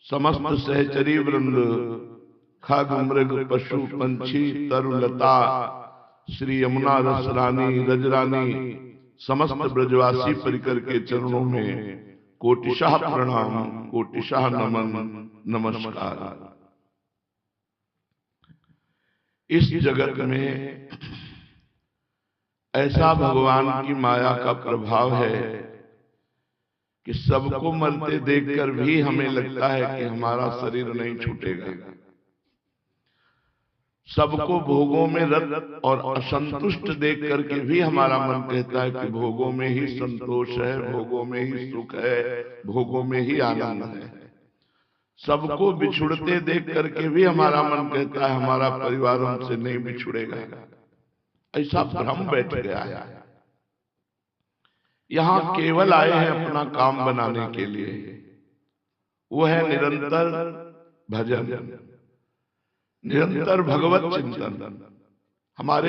समस्त सहचरी वृंद, खग मृग पशु पंछी तरुलता, श्री यमुना रसरानी रजरानी, समस्त ब्रजवासी परिकर के चरणों में कोटिशाह प्रणाम, कोटिशाह नमन, नमस्कार। इस जगत में ऐसा भगवान की माया का प्रभाव है कि सबको मरते देखकर भी हमें लगता है कि हमारा शरीर नहीं छूटेगा। सबको भोगों में रत और असंतुष्ट देख करके भी हमारा मन कहता है कि भोगों में ही संतोष है, भोगों में ही सुख है, भोगों में ही आनंद है। सबको बिछुड़ते देख करके भी हमारा मन कहता है हमारा परिवार हमसे नहीं बिछुड़ेगा। ऐसा भ्रम बैठ गया है। यहां केवल आए हैं अपना काम बनाने के लिए, वो है निरंतर भजन, निरंतर भगवत चिंतन। हमारे